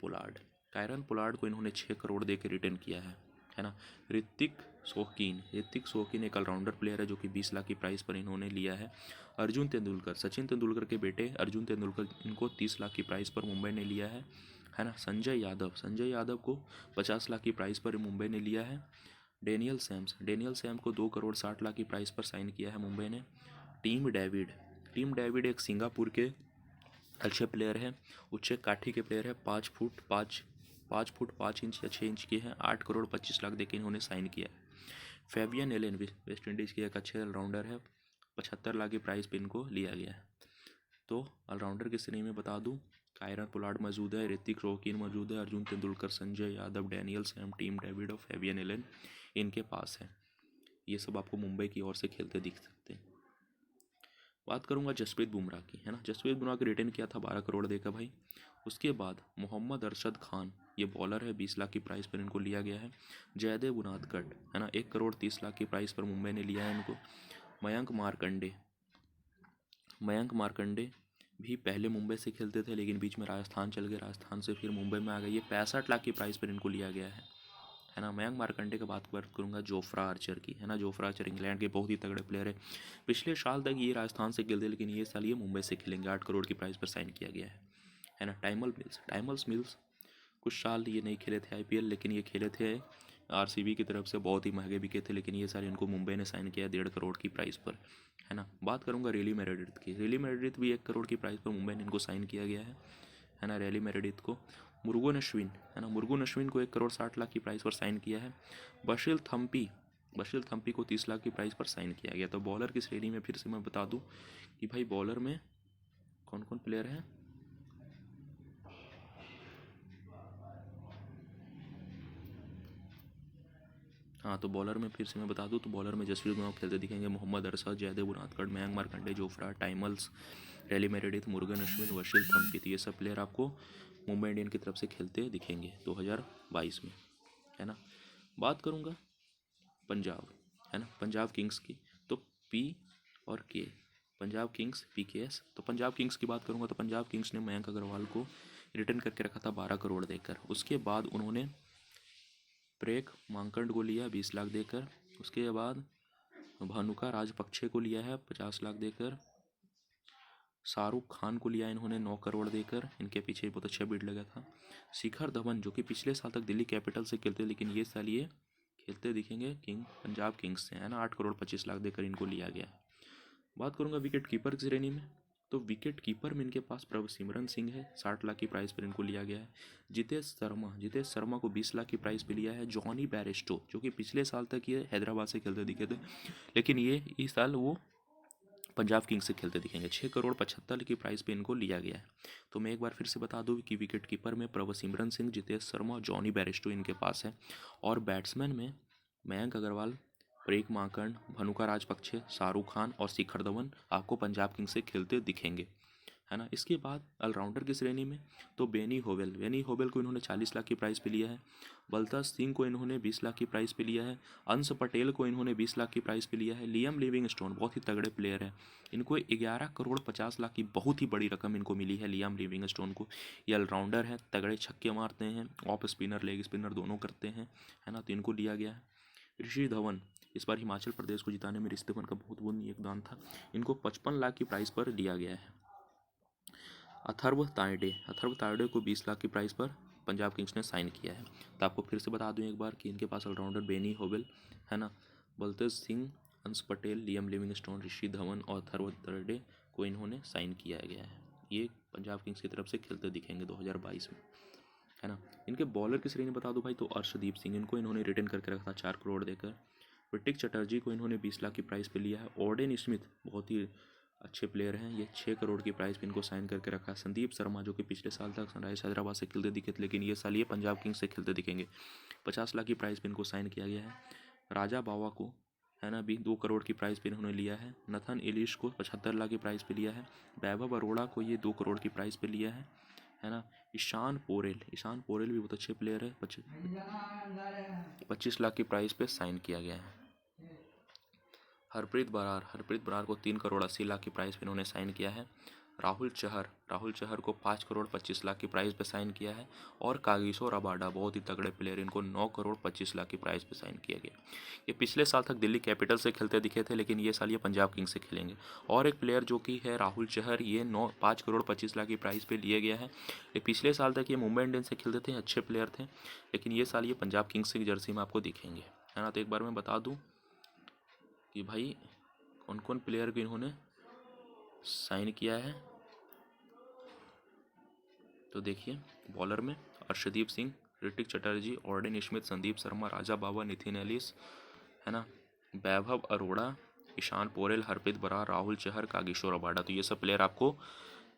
पोलार्ड को इन्होंने 6 करोड़ दे के रिटर्न किया है ना। ऋतिक शौकीन एक ऑलराउंडर प्लेयर है जो कि 20 लाख की प्राइस पर इन्होंने लिया है। सचिन तेंदुलकर के बेटे अर्जुन तेंदुलकर, इनको 30 लाख की प्राइस पर मुंबई ने लिया है ना। संजय यादव को 50 लाख की प्राइस पर मुंबई ने लिया है। डेनियल सैम्स को 2 करोड़ 60 लाख की प्राइस पर साइन किया है मुंबई ने। टीम डेविड एक सिंगापुर के अच्छे प्लेयर है, उच्च काठी के प्लेयर है, 5 फुट 5 इंच या 6 इंच के हैं, 8 करोड़ 25 लाख देके इन्होंने साइन किया है। फेबियन एलन वेस्ट इंडीज़ के एक अच्छे ऑलराउंडर है, 75 लाख की प्राइस पे इनको लिया गया है। तो ऑलराउंडर की श्रेणी में बता दूं, कायरन पोलार्ड मौजूद है, ऋतिक शौकीन मौजूद है, Arjun Tendulkar, Sanjay Yadav, Daniel Sam, team David और फेबियन एलन इनके पास है। ये सब आपको मुंबई की ओर से खेलते दिख सकते हैं। बात करूंगा जसप्रीत बुमराह की, है ना। जसप्रीत बुमराह को रिटर्न किया था 12 करोड़ देकर भाई। उसके बाद मोहम्मद अरशद खान, ये बॉलर है, 20 लाख की प्राइस पर इनको लिया गया है। जयदेव उनादकट, है ना, 1 करोड़ 30 लाख की प्राइस पर मुंबई ने लिया है इनको। मयंक मार्कंडे भी पहले मुंबई से खेलते थे, लेकिन बीच में राजस्थान चल गए, राजस्थान से फिर मुंबई में आ गए। ये 65 लाख की प्राइस पर इनको लिया गया है ना। मयंक मार्कंडे की बात करूंगा जोफ्रा आर्चर की, है ना। जोफ्रा आर्चर इंग्लैंड के बहुत ही तगड़े प्लेयर है। पिछले साल तक ये राजस्थान से खेलते, लेकिन ये साल ये मुंबई से खेलेंगे, 8 करोड़ की प्राइस पर साइन किया गया है ना। टाइमल मिल्स कुछ साल ये नहीं खेले थे IPL, लेकिन ये खेले थे RCB की तरफ से, बहुत ही महंगे बिके थे, लेकिन ये साल इनको मुंबई ने साइन किया 1.5 करोड़ की प्राइस पर, है ना। बात करूँगा रेली मेरेडिथ की। रेली मेरेडिथ भी 1 करोड़ की प्राइस पर मुंबई इंडियंस को साइन किया गया है ना। रेली मेरेडिथ को। मुरुगन अश्विन, है ना, मुरुगन अश्विन को 1 करोड़ 60 लाख की प्राइस पर साइन किया है। बशिल थम्पी को 30 लाख की प्राइस पर साइन किया गया। तो बॉलर की श्रेणी में फिर से मैं बता दूं कि भाई बॉलर में कौन कौन प्लेयर हैं। हाँ, तो बॉलर में फिर से मैं बता दूं तो बॉलर में जसप्रीत बुमराह खेलते दिखेंगे, मोहम्मद अरशद, जयदेव उनादकट, मयंक मार्कंडे, जोफ्रा, टाइमल्स, रेली मेरेडिथ, मुरुगन अश्विन, वर्शिल थम्पी, तो ये सब प्लेयर आपको मुंबई इंडियन की तरफ से खेलते दिखेंगे 2022 में, है ना। बात करूँगा पंजाब, है ना, पंजाब किंग्स की। तो पी और के, पंजाब किंग्स PKS। तो पंजाब किंग्स की बात करूँगा तो पंजाब किंग्स ने मयंक अग्रवाल को रिटर्न करके रखा था 12 करोड़ देकर। उसके बाद उन्होंने प्रेक मांकंड को लिया 20 लाख देकर। उसके बाद भानुका राजपक्षे को लिया है 50 लाख देकर। शाहरुख खान को लिया इन्होंने 9 करोड़ देकर। इनके पीछे बहुत अच्छा बिड लगा था। शिखर धवन जो कि पिछले साल तक दिल्ली कैपिटल से खेलते, लेकिन ये साल ये खेलते दिखेंगे पंजाब किंग्स से, है ना। 8 करोड़ 25 लाख देकर इनको लिया गया। बात करूंगा विकेट कीपर की श्रेणी में। तो विकेट कीपर में इनके पास प्रभसिमरन सिंह है, 60 लाख की प्राइस पर इनको लिया गया है। जितेश शर्मा को 20 लाख की प्राइस पे लिया है। जॉनी बैरिस्टो जो कि पिछले साल तक ये हैदराबाद से खेलते दिखे थे, लेकिन ये इस साल वो पंजाब किंग्स से खेलते दिखेंगे। 6 करोड़ 75 की प्राइस पे इनको लिया गया है। तो मैं एक बार फिर से बता दूं कि विकेट कीपर में प्रभसिमरन सिंह, जितेश शर्मा और जॉनी बैरिस्टो इनके पास है। और बैट्समैन में मयंक अग्रवाल, प्रेक माकंड, भनुका राजपक्षे, शाहरुख खान और शिखर धवन आपको पंजाब किंग्स से खेलते दिखेंगे, है ना। इसके बाद ऑलराउंडर की श्रेणी में तो बेनी होवेल को इन्होंने 40 लाख की प्राइस पे लिया है। बलताज सिंह को इन्होंने 20 लाख की प्राइस पे लिया है। अंश पटेल को इन्होंने 20 लाख की प्राइस पे लिया है। लियम लिविंगस्टोन बहुत ही तगड़े प्लेयर है, इनको 11 करोड़ 50 लाख की बहुत ही बड़ी रकम इनको मिली है लियम लिविंगस्टोन को। ये ऑलराउंडर है, तगड़े छक्के मारते हैं, ऑफ स्पिनर लेग स्पिनर दोनों करते हैं, है ना। तो इनको लिया गया है। ऋषि धवन इस बार हिमाचल प्रदेश को जिताने में ऋषि धवन का बहुत योगदान था, इनको 55 लाख की प्राइस पर लिया गया है। अथर्व तायडे को 20 लाख की प्राइस पर पंजाब किंग्स ने साइन किया है। तो आपको फिर से बता दूं एक बार कि इनके पास ऑलराउंडर बेनी होवेल, है ना, बलतेज सिंह, अंश पटेल, लियम लिविंगस्टोन, ऋषि धवन और अथर्व तायडे को इन्होंने साइन किया गया है। ये पंजाब किंग्स की तरफ से खेलते दिखेंगे 2022 में, है ना। इनके बॉलर की श्रेणी बता दूं भाई तो अर्शदीप सिंह, इनको इन्होंने रिटर्न करके रखा 4 करोड़ देकर। ऋतिक चटर्जी को इन्होंने 20 लाख की प्राइस पे लिया है। ऑर्डेन स्मिथ बहुत ही अच्छे प्लेयर हैं, ये 6 करोड़ की प्राइस पे इनको साइन करके रखा है। संदीप शर्मा जो कि पिछले साल तक सनराइजर्स हैदराबाद से खेलते दिखे थे, लेकिन ये साल ये पंजाब किंग्स से खेलते दिखेंगे, 50 लाख की प्राइस पे इनको साइन किया गया है। राजा बावा को, है ना, भी 2 करोड़ की प्राइस पे इन्होंने लिया है। नथन एलिश को 75 लाख की प्राइस पे लिया है। वैभव अरोड़ा को ये 2 करोड़ की प्राइस पे लिया है ना। ईशान पोरेल भी बहुत अच्छे प्लेयर है, 25 लाख की प्राइस पे साइन किया गया है। हरप्रीत बरार को 3 करोड़ 80 लाख की प्राइस पे इन्होंने साइन किया है। राहुल चहर को 5 करोड़ 25 लाख की प्राइस पे साइन किया है। और कागिसो रबाडा बहुत ही तगड़े प्लेयर, इनको 9 करोड़ 25 लाख की प्राइस पे साइन किया गया। ये पिछले साल तक दिल्ली कैपिटल से खेलते दिखे थे, लेकिन ये साल ये पंजाब किंग्स से खेलेंगे। और एक प्लेयर जो कि है राहुल चहर, ये 5 करोड़ 25 लाख की प्राइस पे लिए गया है। ये पिछले साल तक ये मुंबई इंडियंस से खेलते थे, अच्छे प्लेयर थे, लेकिन ये साल ये पंजाब किंग्स की जर्सी में आपको दिखेंगे, है ना। तो एक बार मैं बता दूँ कि भाई कौन कौन प्लेयर को इन्होंने साइन किया है। तो देखिए बॉलर में अर्शदीप सिंह, ऋतिक चटर्जी, ऑर्डेन स्मिथ, संदीप शर्मा, राजा बाबा, नितिन एलिस, है ना, वैभव अरोड़ा, ईशान पोरेल, हरप्रीत बरार, राहुल चहर, कागिसो रबाडा, तो ये सब प्लेयर आपको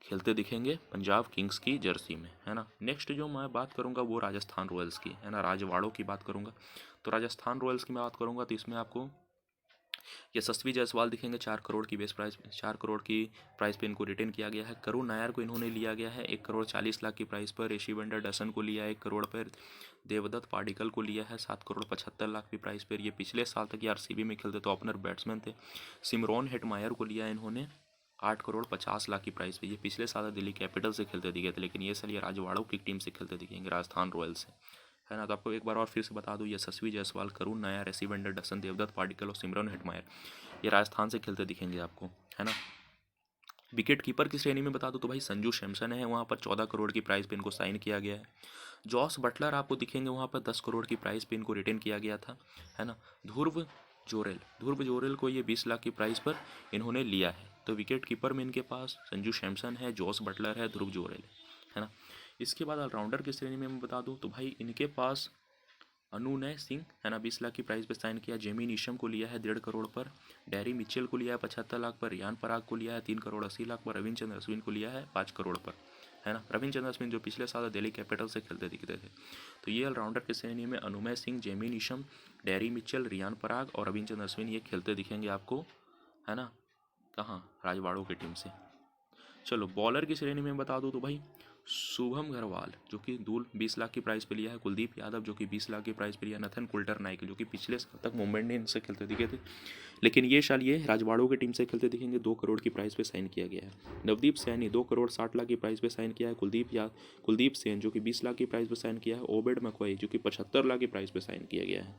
खेलते दिखेंगे पंजाब किंग्स की जर्सी में, है ना। नेक्स्ट जो मैं बात करूंगा वो राजस्थान रॉयल्स की, है ना, राजवाड़ों की बात करूंगा। तो राजस्थान रॉयल्स की मैं बात करूंगा तो इसमें आपको यशस्वी जायसवाल दिखेंगे, 4 करोड़ की प्राइस पे इनको रिटेन किया गया है। करुण नायर को इन्होंने लिया गया है 1 करोड़ 40 लाख की प्राइस पर। ऋषि वेंडर डसन को लिया है 1 करोड़ पर। देवदत्त पाडिकल को लिया है 7 करोड़ 75 लाख की प्राइस पर। ये पिछले साल तक ये आरसीबी में खेलते तो ओपनर बैट्समैन थे। सिमरॉन हेटमायर को लिया इन्होंने 8 करोड़ 50 लाख की प्राइस पे। ये पिछले साल दिल्ली कैपिटल से खेलते दिखे थे, लेकिन ये साल ये राजवाड़ों की टीम से खेलते दिखेंगे, राजस्थान रॉयल्स से, है ना। तो आपको एक बार और फिर से बता दूं, यशस्वी जायसवाल, करुण नायर, ऋषि वेंडर डसन, देवदत्त पाडिकल और सिमरन हेटमायर ये राजस्थान से खेलते दिखेंगे आपको, है ना। विकेट कीपर की श्रेणी में बता दूं तो भाई संजू सैमसन है, वहाँ पर 14 करोड़ की प्राइस पे इनको साइन किया गया है। जॉस बटलर आपको दिखेंगे वहाँ पर 10 करोड़ की प्राइस पे इनको रिटेन किया गया था, है ना। ध्रुव जोरेल, ध्रुव जोरेल को ये 20 लाख की प्राइस पर इन्होंने लिया है। तो विकेट कीपर में इनके पास संजू सैमसन है, जॉस बटलर है, ध्रुव जोरेल है ना। इसके बाद ऑलराउंडर की श्रेणी में मैं बता दूं तो भाई इनके पास अनुनय सिंह है ना, 20 लाख की प्राइस पे साइन किया। जेमी नीशम को लिया है 1.5 करोड़ पर। डैरी मिचेल को लिया है 75 लाख पर। रियान पराग को लिया है 3 करोड़ 80 लाख पर। रविचंद्र अश्विन को लिया है 5 करोड़ पर, है ना। रविचंद्र अश्विन जो पिछले साल दिल्ली कैपिटल से खेलते दिखते थे। तो ये ऑलराउंडर की श्रेणी में Anunay Singh, Jimmy Neesham, Daryl Mitchell, Riyan Parag और रविचंद्र अश्विन ये खेलते दिखेंगे आपको, है ना। कहाँ? राजवाड़ों की टीम से। चलो बॉलर की श्रेणी में बता दूं तो भाई शुभम घरवाल जो कि दूल 20 लाख की प्राइस पे लिया है। कुलदीप यादव जो कि 20 लाख की प्राइस पे लिया। नथन कुल्टर नाइक जो कि पिछले साल तक मुंबई इंडियंस से खेलते दिखे थे, लेकिन ये साल ये राजवाड़ों की टीम से खेलते दिखेंगे। 2 करोड़ की प्राइस पे साइन किया गया है। नवदीप सैनी 2 करोड़ 60 लाख की प्राइस पे साइन किया है। कुलदीप सेन जो कि 20 लाख की प्राइस पे साइन किया है। ओबेड मैकॉय जो कि 75 लाख की प्राइस पे साइन किया गया है।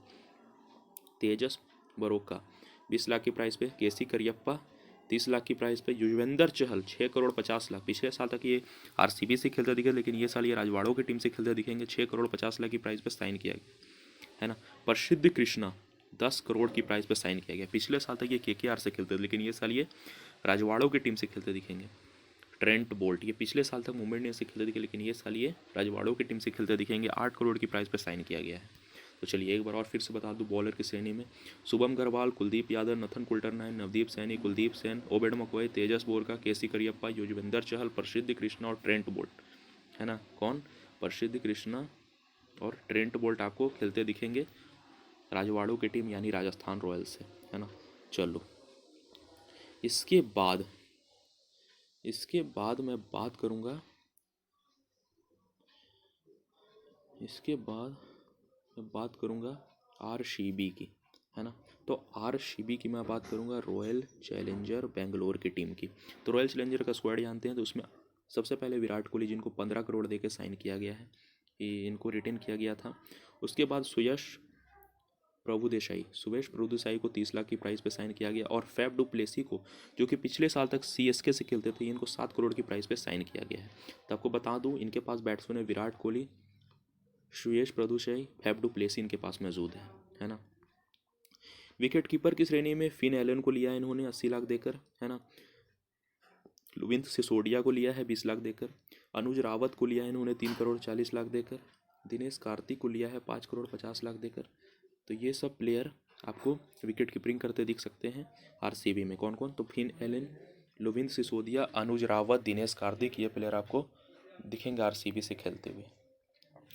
तेजस बरोका 20 लाख की प्राइस पे। केसी करियप्पा 30 लाख की प्राइस पे। युजवेंद्र चहल 6 करोड़ 50 लाख। पिछले साल तक ये आरसीबी से खेलते दिखे, लेकिन ये साल ये राजवाड़ों की टीम से खेलते दिखेंगे। 6 करोड़ 50 लाख की प्राइस पे साइन किया गया, है ना। प्रसिद्ध कृष्णा 10 करोड़ की प्राइस पे साइन किया गया। पिछले साल तक ये केकेआर से खेलते थे, लेकिन ये साल ये राजवाड़ों की टीम से खेलते दिखेंगे। ट्रेंट बोल्ट ये पिछले साल तक मुंबई इंडियंस से खेलते दिखे, लेकिन ये साल ये राजवाड़ों की टीम से खेलते दिखेंगे। 8 करोड़ की प्राइस पे साइन किया गया है। तो चलिए एक बार और फिर से बता दूं बॉलर की श्रेणी में शुभम घरवाल, कुलदीप यादव, नथन कुल्टरनाइन, नवदीप सैनी, कुलदीप सेन, ओबेड मकॉय, तेजस बोरका, केसी करियप्पा, युजवेंद्र चहल, प्रसिद्ध कृष्णा और ट्रेंट बोल्ट, है ना। कौन? प्रसिद्ध कृष्णा और ट्रेंट बोल्ट आपको खेलते दिखेंगे राजवाड़ों की टीम यानी राजस्थान रॉयल्स से, है ना। चलो इसके बाद मैं बात करूँगा, इसके बाद मैं बात करूँगा आरसीबी की, है ना। तो आरसीबी की मैं बात करूँगा रॉयल चैलेंजर बेंगलोर की टीम की। तो रॉयल चैलेंजर का स्क्वाड जानते हैं, तो उसमें सबसे पहले विराट कोहली जिनको 15 करोड़ देके साइन किया गया है, ये इनको रिटेन किया गया था। उसके बाद सुवेश प्रभुदेसाई को 30 लाख की प्राइस पे साइन किया गया। और फैफ डू प्लेसी को जो कि पिछले साल तक सीएसके से खेलते थे, इनको 7 करोड़ की प्राइस पे साइन किया गया है। तो आपको बता दूं इनके पास बैट्समैन है विराट कोहली, सुयश प्रभुदेसाई, फैफ डू प्लेसी इनके पास मौजूद है ना। विकेट कीपर की श्रेणी में फिन एलन को लिया है इन्होंने 80 लाख देकर, है ना। लुविंथ सिसोडिया को लिया है 20 लाख देकर। अनुज रावत को लिया है इन्होंने 3 करोड़ 40 लाख देकर। दिनेश कार्तिक को लिया है 5 करोड़ 50 लाख देकर। तो ये सब प्लेयर आपको विकेट कीपिंग करते दिख सकते हैं आरसीबी में। कौन कौन? तो फिन एलन, लुविंथ सिसोदिया, अनुज रावत, दिनेश कार्तिक, ये प्लेयर आपको दिखेंगे आरसीबी से खेलते हुए।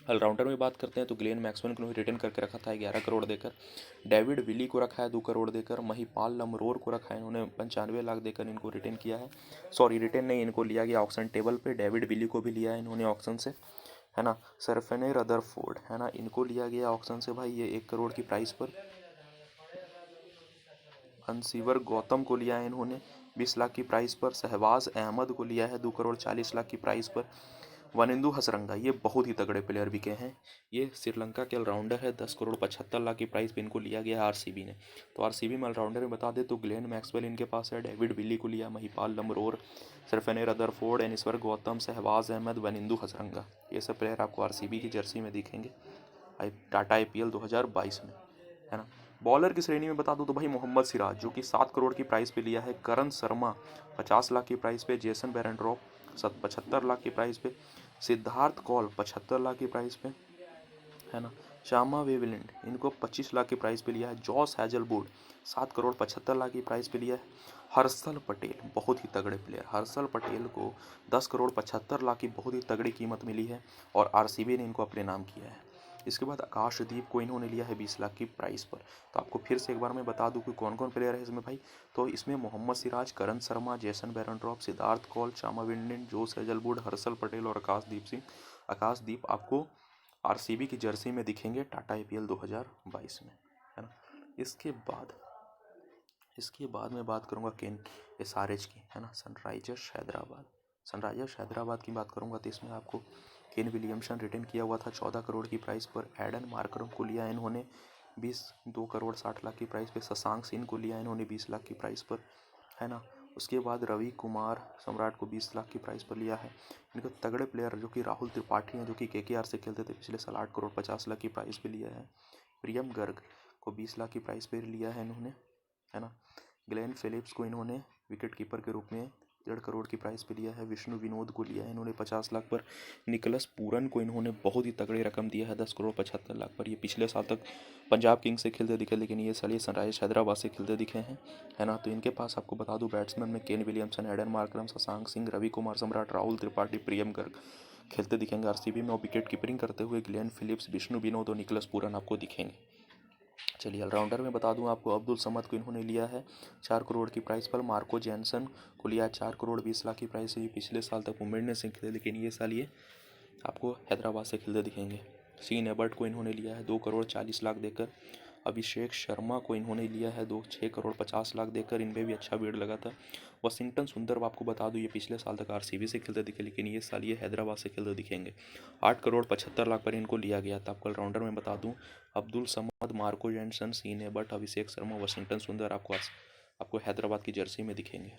ऑलराउंडर में बात करते हैं तो ग्लेन मैक्सवेल को रिटर्न करके रखा था 11 करोड़ देकर। डेविड विली को रखा है 2 करोड़ देकर। महिपाल लमरोर को रखा है इन्होंने 95 लाख देकर इनको रिटर्न किया है। सॉरी रिटर्न नहीं, इनको लिया गया ऑक्शन टेबल पे। डेविड विली को भी लिया है इन्होंने ऑक्शन से, है ना। सरफेने रदरफोर्ड, है ना, इनको लिया गया ऑक्शन से भाई, ये 1 करोड़ की प्राइस पर। अनसीवर गौतम को लिया है इन्होंने 20 लाख की प्राइस पर। शहबाज अहमद को लिया है 2 करोड़ 40 लाख की प्राइस पर। वनिंदु हसरंगा ये बहुत ही तगड़े प्लेयर बिके हैं, ये श्रीलंका के ऑलराउंडर है। 10 करोड़ 75 लाख की प्राइस पे इनको लिया गया है आरसीबी ने। तो आरसीबी में ऑलराउंडर में बता दे तो ग्लेन मैक्सवेल इनके पास है, डेविड विली को लिया, महिपाल लमरोर, सरफेने रदरफोर्ड, एनिस्वर गौतम, शहबाज अहमद, वनिंदु हसरंगा, ये सब प्लेयर आपको आरसीबी की जर्सी में दिखेंगे टाटा आईपीएल 2022 में, है ना। बॉलर की श्रेणी में बता दूं तो भाई मोहम्मद सिराज जो कि 7 करोड़ की प्राइस पे लिया है। करण शर्मा 50 लाख की प्राइस पे। जेसन बेरेंड्रॉप 75 लाख की प्राइस पे। सिद्धार्थ कौल 75 लाख की प्राइस पे, है ना। शामा वेवलैंड इनको 25 लाख की प्राइस पे लिया है। जॉस हैजलवुड 7 करोड़ 75 लाख की प्राइस पे लिया है। हर्षल पटेल बहुत ही तगड़े प्लेयर, हर्षल पटेल को 10 करोड़ 75 लाख की बहुत ही तगड़ी कीमत मिली है और आरसीबी ने इनको अपने नाम किया है। इसके बाद आकाशदीप को इन्होंने लिया है 20 लाख की प्राइस पर। तो आपको फिर से एक बार मैं बता दूं कि कौन कौन प्लेयर है इसमें भाई। तो इसमें मोहम्मद सिराज, करण शर्मा, जेसन बेरेंड्रॉप, सिद्धार्थ कौल, शामा विंडेन, जोस हेजलवुड, हर्षल पटेल और आकाशदीप आपको आरसीबी की जर्सी में दिखेंगे टाटा आईपीएल 2022 में, है ना। इसके बाद मैं बात करूंगा केन एसआरएच की, है ना, सनराइजर्स हैदराबाद की बात करूंगा तो इसमें आपको केन विलियमसन रिटर्न किया हुआ था 14 करोड़ की प्राइस पर। एडन मार्करम को लिया इन्होंने 2 करोड़ 60 लाख की प्राइस पे। शशांक सिंह को लिया इन्होंने 20 लाख की प्राइस पर, है ना। उसके बाद रवि कुमार सम्राट को 20 लाख की प्राइस पर लिया है। इनको तगड़े प्लेयर जो कि राहुल त्रिपाठी हैं जो कि केकेआर से खेलते थे, पिछले साल 8 करोड़ 50 लाख की प्राइस पे लिया है। प्रियम गर्ग को 20 लाख की प्राइस पे लिया है इन्होंने, है ना। ग्लेन फिलिप्स को इन्होंने विकेट कीपर के रूप में 1.5 करोड़ की प्राइस पे लिया है। विष्णु विनोद को लिया है इन्होंने 50 लाख पर। निकलस पूरन को इन्होंने बहुत ही तगड़ी रकम दिया है 10 करोड़ 75 लाख पर। ये पिछले साल तक पंजाब किंग्स से खेलते दिखे, लेकिन ये साल ये सनराइजर्स हैदराबाद से खेलते दिखे हैं, है ना। तो इनके पास आपको बता दूं बैट्समैन में Kane Williamson, Aiden Markram, Shashank Singh, Ravi Kumar Samrat, Rahul Tripathi, प्रियम गर्ग खेलते दिखेंगे आरसीबी में। और विकेट कीपिंग करते हुए ग्लेन फिलिप्स, विष्णु विनोद और निकलस पूरन आपको दिखेंगे। चलिए ऑलराउंडर में बता दूं आपको, अब्दुल समद को इन्होंने लिया है 4 करोड़ की प्राइस पर। मार्को जैनसन को लिया 4 करोड़ 20 लाख की प्राइस है। ये पिछले साल तक मुंबई से खेले, लेकिन ये साल ये आपको हैदराबाद से खेलते दिखेंगे। सीन एबर्ट को इन्होंने लिया है 2 करोड़ 40 लाख देकर। अभिषेक शर्मा को इन्होंने लिया है 6 करोड़ 50 लाख देकर। इनमें भी अच्छा भीड़ लगा था। वॉशिंगटन सुंदर आपको बता दूं, ये पिछले साल तक आरसीबी से खेलते दिखे, लेकिन ये साल ये हैदराबाद से खेलते दिखेंगे। 8 करोड़ 75 लाख पर इनको लिया गया था। आपको ऑलराउंडर में बता दूं, Abdul Samad, Marco Jansen, Sean Abbott, Abhishek Sharma, Washington Sundar आपको हैदराबाद की जर्सी में दिखेंगे।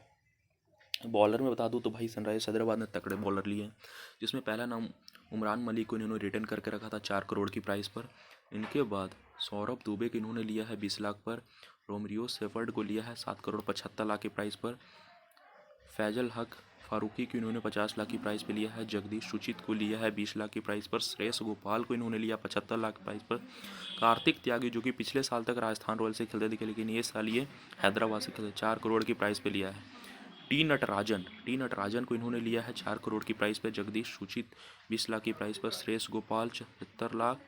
बॉलर में बता दूं तो भाई सनराइजर्स हैदराबाद ने तगड़े बॉलर लिए हैं, जिसमें पहला नाम उमरान मलिक को इन्होंने रिटर्न करके रखा था 4 करोड़ की प्राइस पर। इनके बाद सौरभ दुबे को इन्होंने लिया है 20 लाख पर। रोमरियो सेफर्ड को लिया है 7 करोड़ 75 लाख की प्राइस पर। फैजल हक फारूकी को इन्होंने 50 लाख की प्राइस पे लिया है। जगदीश सुचित को लिया है 20 लाख की प्राइस पर। श्रेयस गोपाल को इन्होंने लिया 75 लाख की प्राइस पर। कार्तिक त्यागी जो कि पिछले साल तक राजस्थान रॉयल्स से खेलते दिखे, लेकिन ये साल ये हैदराबाद से खेलते 4 करोड़ की प्राइस पे लिया है। टी नटराजन को इन्होंने लिया है 4 करोड़ की प्राइस पे। जगदीश सुचित 20 लाख की प्राइस पर। श्रेयस गोपाल 75 लाख,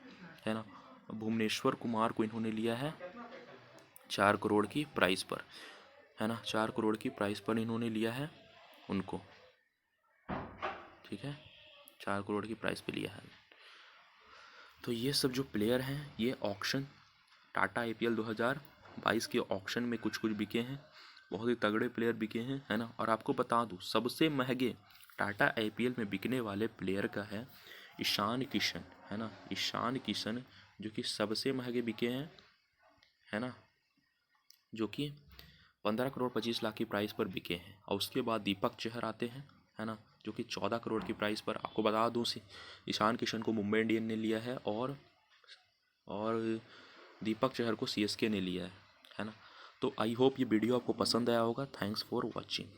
है ना। भुवनेश्वर कुमार को इन्होंने लिया है 4 करोड़ की प्राइस पर, है ना। 4 करोड़ की प्राइस पर इन्होंने लिया है उनको, ठीक है, 4 करोड़ की प्राइस पे लिया है। तो ये सब जो प्लेयर हैं ये ऑक्शन टाटा आईपीएल 2022 के ऑक्शन में कुछ बिके हैं। बहुत ही तगड़े प्लेयर बिके हैं, है ना। और आपको बता दूं सबसे महंगे टाटा आईपीएल में बिकने वाले प्लेयर का है ईशान किशन, है ना। ईशान किशन जो कि सबसे महंगे बिके हैं, है ना, जो कि 15 करोड़ 25 लाख की प्राइस पर बिके हैं। और उसके बाद दीपक चहर आते हैं, है ना, जो कि 14 करोड़ की प्राइस पर। आपको बता दूं ईशान किशन को मुंबई इंडियन ने लिया है और दीपक चहर को सीएसके ने लिया है ना। तो आई होप ये वीडियो आपको पसंद आया होगा। Thanks for watching.